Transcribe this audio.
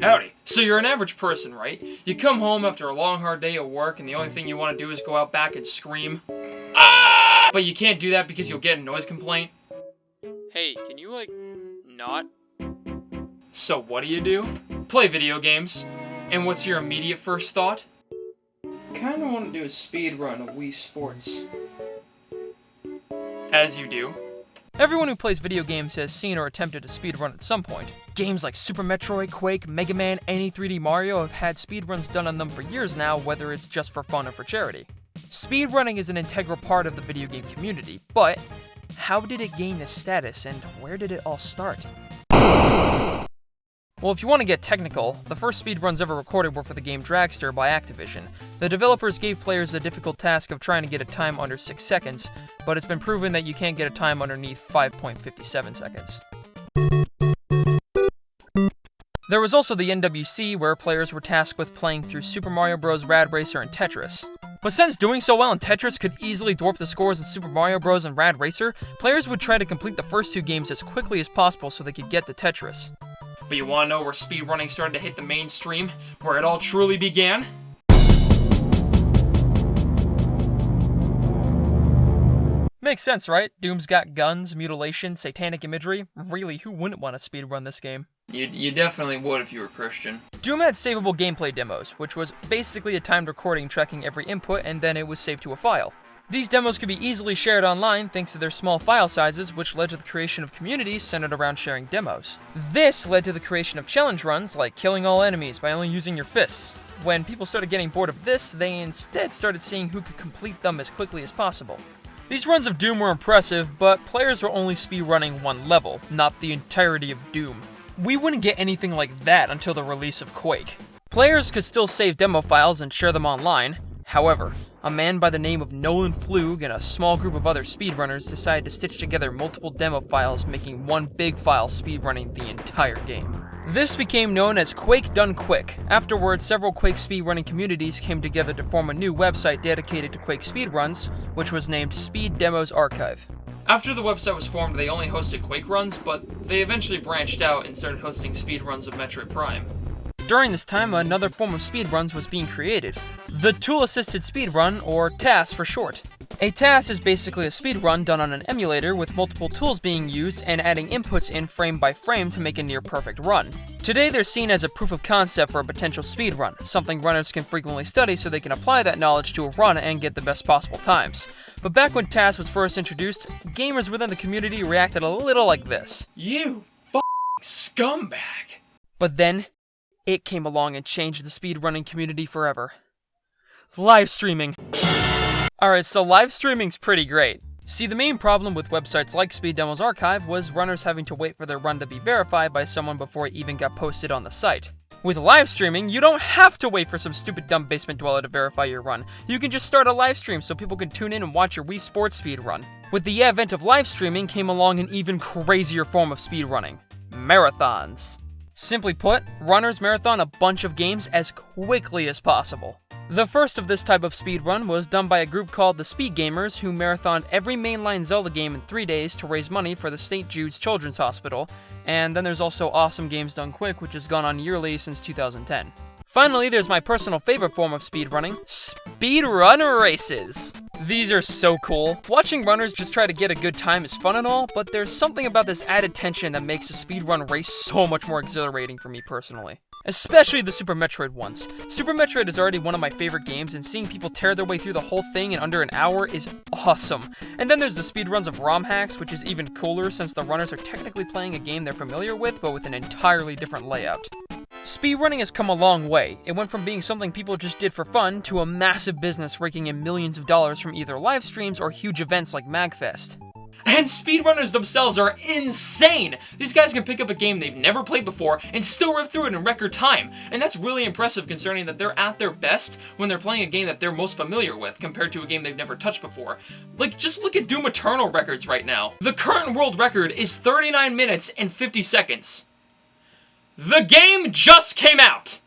Howdy. So you're an average person, right? You come home after a long hard day of work and the only thing you want to do is go out back and scream. Ah! But you can't do that because you'll get a noise complaint. Hey, can you, not? So what do? Play video games. And what's your immediate first thought? Kinda want to do a speedrun of Wii Sports. As you do. Everyone who plays video games has seen or attempted a speedrun at some point. Games like Super Metroid, Quake, Mega Man, any 3D Mario have had speedruns done on them for years now, whether it's just for fun or for charity. Speedrunning is an integral part of the video game community, but how did it gain this status and where did it all start? Well, if you want to get technical, the first speedruns ever recorded were for the game Dragster by Activision. The developers gave players the difficult task of trying to get a time under 6 seconds, but it's been proven that you can't get a time underneath 5.57 seconds. There was also the NWC, where players were tasked with playing through Super Mario Bros., Rad Racer, and Tetris. But since doing so well in Tetris could easily dwarf the scores in Super Mario Bros. And Rad Racer, players would try to complete the first two games as quickly as possible so they could get to Tetris. But you wanna know where speedrunning started to hit the mainstream? Where it all truly began? Makes sense, right? Doom's got guns, mutilation, satanic imagery. Really, who wouldn't want to speedrun this game? You definitely would if you were Christian. Doom had savable gameplay demos, which was basically a timed recording tracking every input and then it was saved to a file. These demos could be easily shared online thanks to their small file sizes, which led to the creation of communities centered around sharing demos. This led to the creation of challenge runs, like killing all enemies by only using your fists. When people started getting bored of this, they instead started seeing who could complete them as quickly as possible. These runs of Doom were impressive, but players were only speedrunning one level, not the entirety of Doom. We wouldn't get anything like that until the release of Quake. Players could still save demo files and share them online. However, a man by the name of Nolan Flug and a small group of other speedrunners decided to stitch together multiple demo files, making one big file speedrunning the entire game. This became known as Quake Done Quick. Afterwards, several Quake speedrunning communities came together to form a new website dedicated to Quake speedruns, which was named Speed Demos Archive. After the website was formed, they only hosted Quake runs, but they eventually branched out and started hosting speedruns of Metroid Prime. During this time, another form of speedruns was being created. The Tool-Assisted Speedrun, or TAS for short. A TAS is basically a speedrun done on an emulator with multiple tools being used and adding inputs in frame by frame to make a near-perfect run. Today they're seen as a proof of concept for a potential speedrun, something runners can frequently study so they can apply that knowledge to a run and get the best possible times. But back when TAS was first introduced, gamers within the community reacted a little like this. You f***ing scumbag! But then, it came along and changed the speedrunning community forever. Live streaming. Alright, so live streaming's pretty great. See, the main problem with websites like Speed Demos Archive was runners having to wait for their run to be verified by someone before it even got posted on the site. With live streaming, you don't have to wait for some stupid dumb basement dweller to verify your run. You can just start a live stream so people can tune in and watch your Wii Sports speedrun. With the advent of live streaming came along an even crazier form of speedrunning: marathons. Simply put, runners marathon a bunch of games as quickly as possible. The first of this type of speedrun was done by a group called the Speed Gamers, who marathoned every mainline Zelda game in 3 days to raise money for the St. Jude's Children's Hospital, and then there's also Awesome Games Done Quick, which has gone on yearly since 2010. Finally, there's my personal favorite form of speedrunning: speedrun races. These are so cool. Watching runners just try to get a good time is fun and all, but there's something about this added tension that makes a speedrun race so much more exhilarating for me personally. Especially the Super Metroid ones. Super Metroid is already one of my favorite games, and seeing people tear their way through the whole thing in under an hour is awesome. And then there's the speedruns of ROM hacks, which is even cooler since the runners are technically playing a game they're familiar with, but with an entirely different layout. Speedrunning has come a long way. It went from being something people just did for fun to a massive business raking in millions of dollars from either live streams or huge events like MagFest. And speedrunners themselves are insane! These guys can pick up a game they've never played before and still rip through it in record time. And that's really impressive concerning that they're at their best when they're playing a game that they're most familiar with compared to a game they've never touched before. Like, just look at Doom Eternal records right now. The current world record is 39 minutes and 50 seconds. The game just came out!